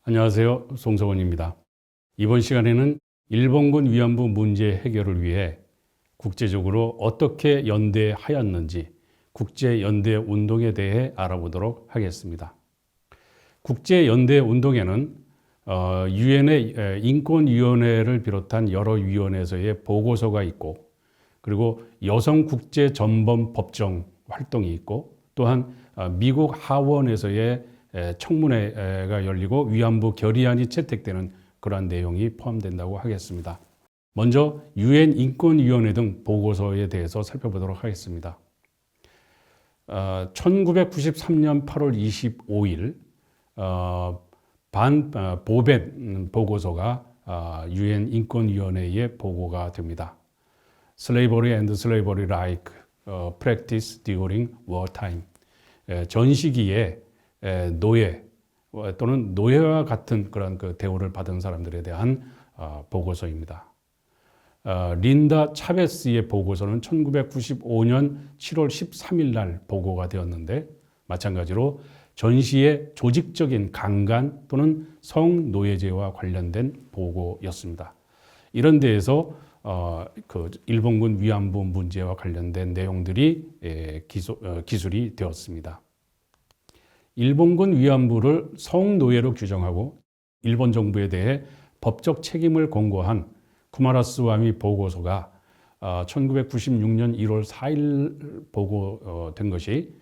안녕하세요. 송성원입니다. 이번 시간에는 일본군 위안부 문제 해결을 위해 국제적으로 어떻게 연대하였는지 국제연대 운동에 대해 알아보도록 하겠습니다. 국제연대 운동에는 유엔의 인권위원회를 비롯한 여러 위원회에서의 보고서가 있고, 그리고 여성국제전범법정 활동이 있고, 또한 미국 하원에서의 청문회가 열리고 위안부 결의안이 채택되는 그러한 내용이 포함된다고 하겠습니다. 먼저 유엔 인권위원회 등 보고서에 대해서 살펴보도록 하겠습니다. 1993년 8월 25일 반 보벤 보고서가 유엔 인권위원회에 보고가 됩니다. Slavery and Slavery Like Practice During Wartime. 전시기에 노예 또는 노예와 같은 그런 그 대우를 받은 사람들에 대한 보고서입니다. 린다 차베스의 보고서는 1995년 7월 13일 날 보고가 되었는데, 마찬가지로 전시의 조직적인 강간 또는 성노예제와 관련된 보고였습니다. 이런 데에서 그 일본군 위안부 문제와 관련된 내용들이 기술이 되었습니다. 일본군 위안부를 성노예로 규정하고 일본 정부에 대해 법적 책임을 권고한 쿠마라스와미 보고서가 1996년 1월 4일 보고된 것이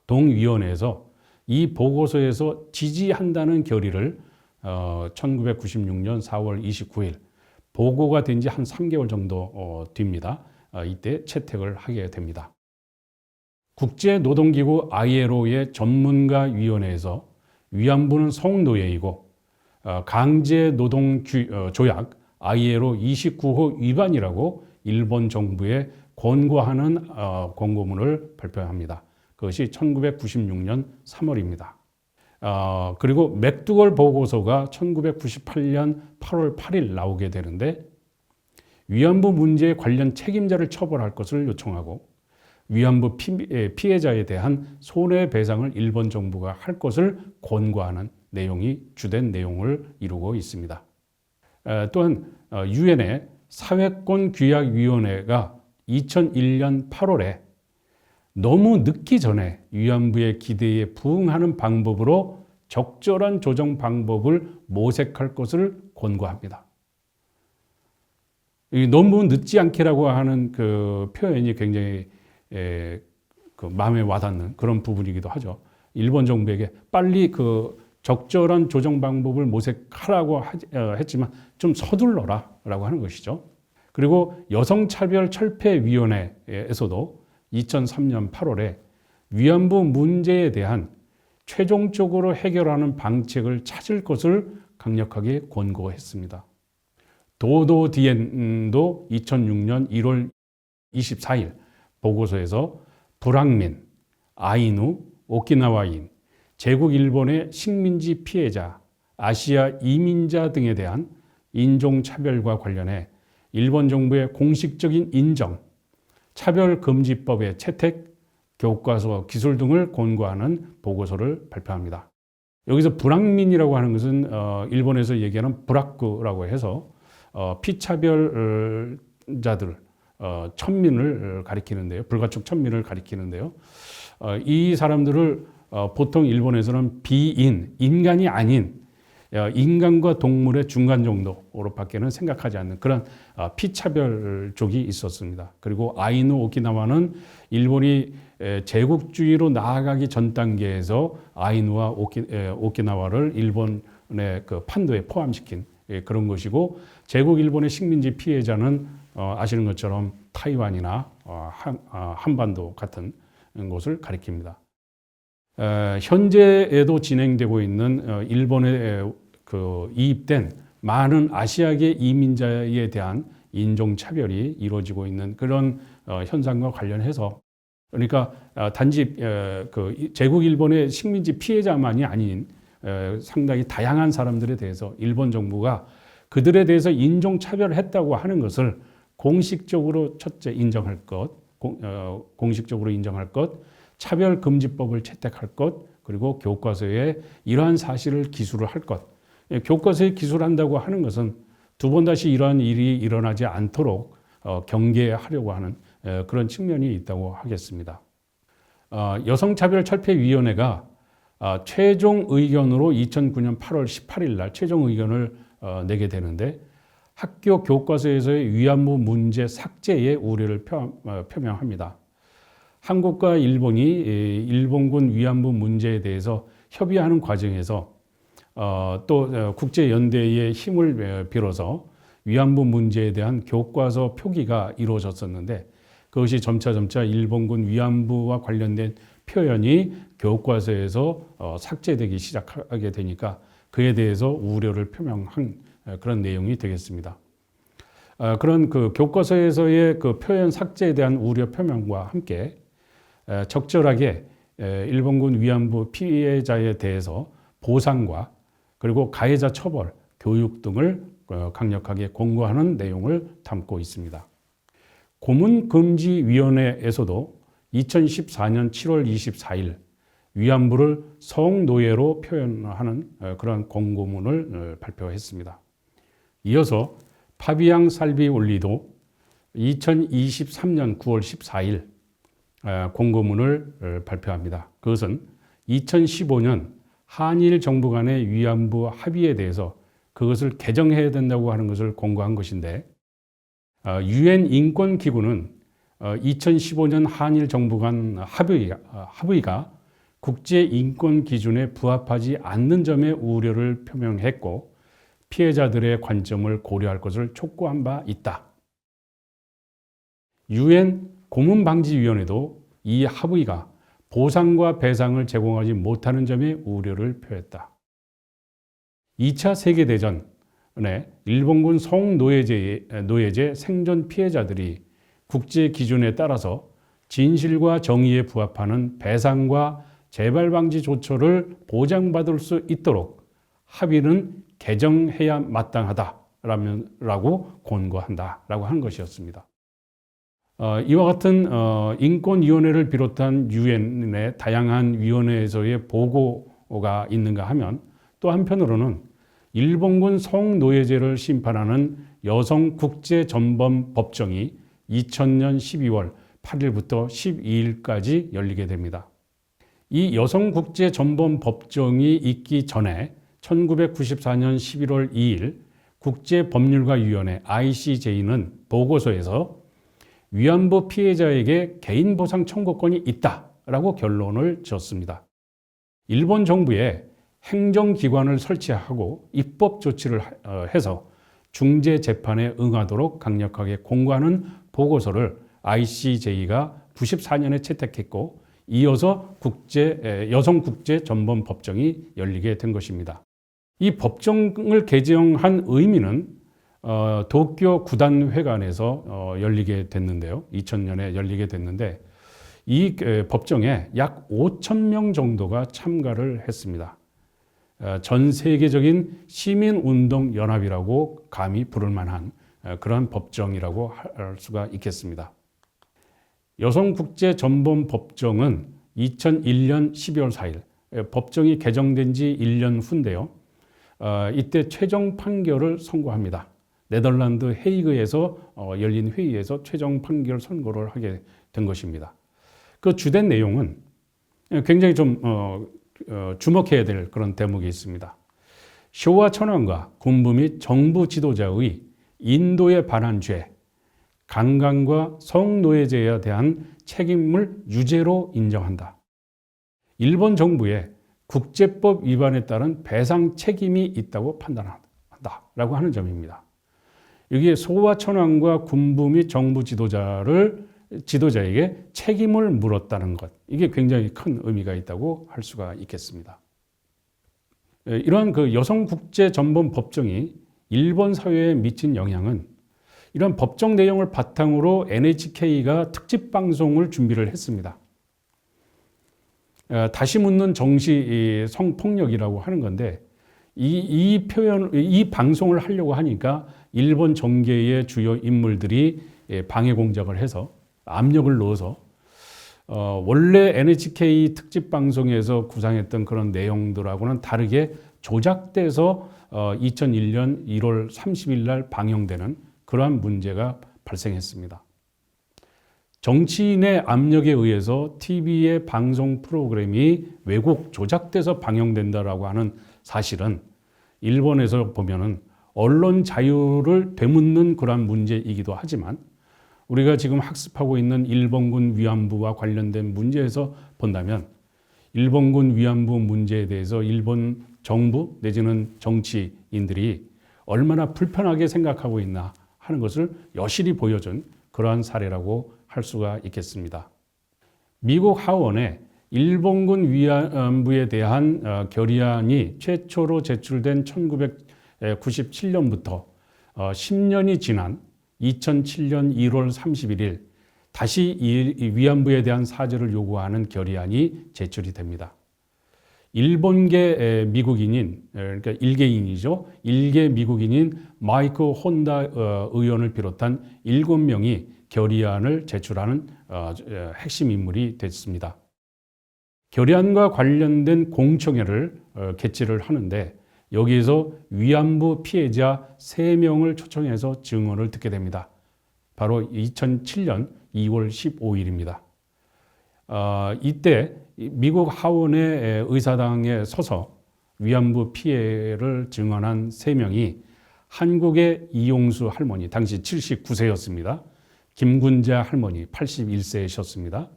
동위원회에서 이 보고서에서 지지한다는 결의를 1996년 4월 29일 보고가 된 지 한 3개월 정도 뒤입니다. 이때 채택을 하게 됩니다. 국제노동기구 ILO의 전문가위원회에서 위안부는 성노예이고 강제노동조약 ILO 29호 위반이라고 일본 정부에 권고하는 권고문을 발표합니다. 그것이 1996년 3월입니다. 그리고 맥두걸 보고서가 1998년 8월 8일 나오게 되는데, 위안부 문제에 관련 책임자를 처벌할 것을 요청하고 위안부 피해자에 대한 손해배상을 일본 정부가 할 것을 권고하는 내용이 주된 내용을 이루고 있습니다. 또한 유엔의 사회권규약위원회가 2001년 8월에 너무 늦기 전에 위안부의 기대에 부응하는 방법으로 적절한 조정 방법을 모색할 것을 권고합니다. 너무 늦지 않게라고 하는 그 표현이 굉장히 그 마음에 와닿는 그런 부분이기도 하죠. 일본 정부에게 빨리 그 적절한 조정 방법을 모색하라고 했지만 좀 서둘러라 라고 하는 것이죠. 그리고 여성차별철폐위원회에서도 2003년 8월에 위안부 문제에 대한 최종적으로 해결하는 방책을 찾을 것을 강력하게 권고했습니다. 도도디엔도 2006년 1월 24일 보고서에서 불황민, 아이누, 오키나와인, 제국 일본의 식민지 피해자, 아시아 이민자 등에 대한 인종차별과 관련해 일본 정부의 공식적인 인정, 차별금지법의 채택, 교과서, 기술 등을 권고하는 보고서를 발표합니다. 여기서 불황민이라고 하는 것은 일본에서 얘기하는 브라크라고 해서 피차별자들, 천민을 가리키는데요. 불가촉 천민을 가리키는데요. 이 사람들을 보통 일본에서는 비인, 인간이 아닌 인간과 동물의 중간 정도로밖에는 생각하지 않는 그런 피차별족이 있었습니다. 그리고 아이누 오키나와는 일본이 제국주의로 나아가기 전 단계에서 아이누와 오키나와를 일본의 그 판도에 포함시킨 그런 것이고, 제국 일본의 식민지 피해자는 아시는 것처럼 타이완이나 한반도 같은 곳을 가리킵니다. 현재에도 진행되고 있는 일본에 이입된 많은 아시아계 이민자에 대한 인종차별이 이루어지고 있는 그런 현상과 관련해서 그러니까 단지 그 제국 일본의 식민지 피해자만이 아닌 상당히 다양한 사람들에 대해서 일본 정부가 그들에 대해서 인종차별했다고 하는 것을 공식적으로 첫째 인정할 것, 공식적으로 인정할 것, 차별금지법을 채택할 것, 그리고 교과서에 이러한 사실을 기술을 할 것. 교과서에 기술한다고 하는 것은 두 번 다시 이러한 일이 일어나지 않도록 경계하려고 하는 그런 측면이 있다고 하겠습니다. 여성차별철폐위원회가 최종 의견으로 2009년 8월 18일 날 최종 의견을 내게 되는데 학교 교과서에서의 위안부 문제 삭제의 우려를 표명합니다. 한국과 일본이 일본군 위안부 문제에 대해서 협의하는 과정에서 또 국제연대의 힘을 빌어서 위안부 문제에 대한 교과서 표기가 이루어졌었는데 그것이 점차 일본군 위안부와 관련된 표현이 교과서에서 삭제되기 시작하게 되니까 그에 대해서 우려를 표명한 그런 내용이 되겠습니다. 그런 그 교과서에서의 그 표현 삭제에 대한 우려 표명과 함께 적절하게 일본군 위안부 피해자에 대해서 보상과 그리고 가해자 처벌, 교육 등을 강력하게 권고하는 내용을 담고 있습니다. 고문금지위원회에서도 2014년 7월 24일 위안부를 성노예로 표현하는 그런 권고문을 발표했습니다. 이어서 파비앙 살비올리도 2023년 9월 14일 권고문을 발표합니다. 그것은 2015년 한일 정부 간의 위안부 합의에 대해서 그것을 개정해야 된다고 하는 것을 권고한 것인데 유엔 인권기구는 2015년 한일 정부 간 합의가 국제인권 기준에 부합하지 않는 점에 우려를 표명했고 피해자들의 관점을 고려할 것을 촉구한 바 있다. 유엔 고문방지위원회도 이 합의가 보상과 배상을 제공하지 못하는 점에 우려를 표했다. 2차 세계대전에 일본군 성노예제 생존 피해자들이 국제 기준에 따라서 진실과 정의에 부합하는 배상과 재발 방지 조처를 보장받을 수 있도록 합의는 개정해야 마땅하다라고 권고한다라고 하는 것이었습니다. 이와 같은 인권위원회를 비롯한 유엔의 다양한 위원회에서의 보고가 있는가 하면 또 한편으로는 일본군 성노예제를 심판하는 여성국제전범법정이 2000년 12월 8일부터 12일까지 열리게 됩니다. 이 여성국제전범법정이 있기 전에 1994년 11월 2일 국제법률가위원회 ICJ는 보고서에서 위안부 피해자에게 개인보상 청구권이 있다라고 결론을 지었습니다. 일본 정부에 행정기관을 설치하고 입법 조치를 해서 중재 재판에 응하도록 강력하게 권고하는 보고서를 ICJ가 94년에 채택했고 이어서 여성국제전범법정이 열리게 된 것입니다. 이 법정을 개정한 의미는 도쿄 구단회관에서 열리게 됐는데요. 2000년에 열리게 됐는데 이 법정에 약 5,000명 정도가 참가를 했습니다. 전 세계적인 시민운동연합이라고 감히 부를 만한 그런 법정이라고 할 수가 있겠습니다. 여성국제전범법정은 2001년 12월 4일 법정이 개정된 지 1년 후인데요. 이때 최종 판결을 선고합니다. 네덜란드 헤이그에서 열린 회의에서 최종 판결 선고를 하게 된 것입니다. 그 주된 내용은 굉장히 좀 주목해야 될 그런 대목이 있습니다. 쇼와 천황과 군부 및 정부 지도자의 인도에 반한 죄, 강간과 성노예제에 대한 책임을 유죄로 인정한다. 일본 정부의 국제법 위반에 따른 배상 책임이 있다고 판단한다라고 하는 점입니다. 여기에 소와 천황과 군부 및 정부 지도자에게 책임을 물었다는 것, 이게 굉장히 큰 의미가 있다고 할 수가 있겠습니다. 이러한 그 여성국제전범법정이 일본 사회에 미친 영향은 이런 법정 내용을 바탕으로 NHK가 특집 방송을 준비를 했습니다. 다시 묻는 정시 성폭력이라고 하는 건데 이 방송을 하려고 하니까 일본 정계의 주요 인물들이 방해 공작을 해서 압력을 넣어서 원래 NHK 특집 방송에서 구상했던 그런 내용들하고는 다르게 조작돼서 2001년 1월 30일 날 방영되는 그러한 문제가 발생했습니다. 정치인의 압력에 의해서 TV의 방송 프로그램이 왜곡 조작돼서 방영된다라고 하는 사실은 일본에서 보면은 언론 자유를 되묻는 그러한 문제이기도 하지만 우리가 지금 학습하고 있는 일본군 위안부와 관련된 문제에서 본다면 일본군 위안부 문제에 대해서 일본 정부 내지는 정치인들이 얼마나 불편하게 생각하고 있나 하는 것을 여실히 보여준 그러한 사례라고 할 수가 있겠습니다. 미국 하원에 일본군 위안부에 대한 결의안이 최초로 제출된 1997년부터 10년이 지난 2007년 1월 31일 다시 이 위안부에 대한 사죄를 요구하는 결의안이 제출이 됩니다. 일본계 미국인인, 그러니까 일개인이죠. 일개 미국인인 마이크 혼다 의원을 비롯한 7명이 결의안을 제출하는 핵심 인물이 됐습니다. 결의안과 관련된 공청회를 개최를 하는데 여기에서 위안부 피해자 3명을 초청해서 증언을 듣게 됩니다. 바로 2007년 2월 15일입니다. 이때 미국 하원의 의사당에 서서 위안부 피해를 증언한 3명이 한국의 이용수 할머니, 당시 79세였습니다. 김군자 할머니, 81세셨습니다.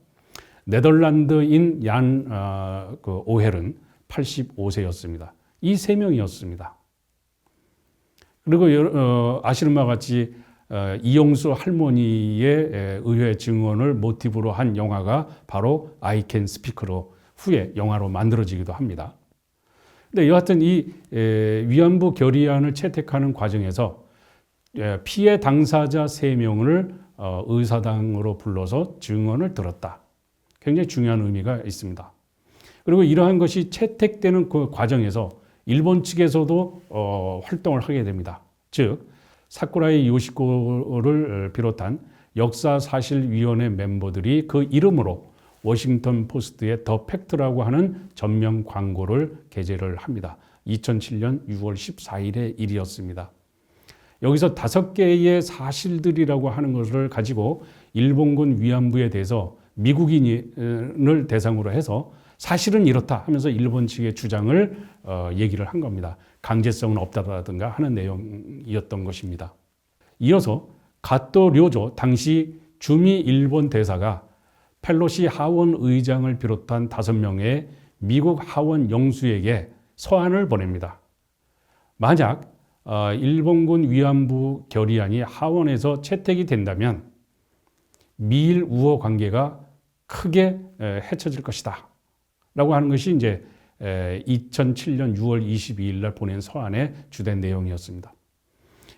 네덜란드인 얀 오헬은 85세였습니다. 이 3명이었습니다. 그리고 아시는 바와 같이 이용수 할머니의 의회 증언을 모티브로 한 영화가 바로 I Can Speak로 후에 영화로 만들어지기도 합니다. 근데 여하튼 이 위안부 결의안을 채택하는 과정에서 피해 당사자 3명을 의사당으로 불러서 증언을 들었다. 굉장히 중요한 의미가 있습니다. 그리고 이러한 것이 채택되는 그 과정에서 일본 측에서도 활동을 하게 됩니다. 즉 사쿠라이 요시코를 비롯한 역사사실위원회 멤버들이 그 이름으로 워싱턴 포스트의 더 팩트라고 하는 전면 광고를 게재를 합니다. 2007년 6월 14일의 일이었습니다. 여기서 5개의 사실들이라고 하는 것을 가지고 일본군 위안부에 대해서 미국인을 대상으로 해서 사실은 이렇다 하면서 일본 측의 주장을 얘기를 한 겁니다. 강제성은 없다라든가 하는 내용이었던 것입니다. 이어서 가토 료조 당시 주미 일본 대사가 펠로시 하원 의장을 비롯한 5명의 미국 하원 영수에게 서한을 보냅니다. 만약 일본군 위안부 결의안이 하원에서 채택이 된다면 미일 우호 관계가 크게 해쳐질 것이다 라고 하는 것이 이제 2007년 6월 22일 날 보낸 서한의 주된 내용이었습니다.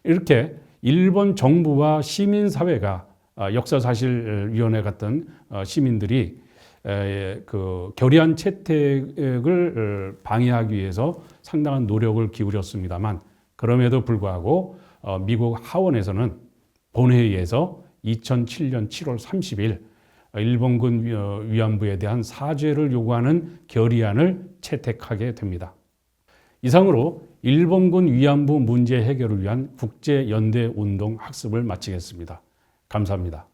이렇게 일본 정부와 시민사회가 역사사실위원회 같은 시민들이 그 결의안 채택을 방해하기 위해서 상당한 노력을 기울였습니다만 그럼에도 불구하고 미국 하원에서는 본회의에서 2007년 7월 30일 일본군 위안부에 대한 사죄를 요구하는 결의안을 채택하게 됩니다. 이상으로 일본군 위안부 문제 해결을 위한 국제연대운동 학습을 마치겠습니다. 감사합니다.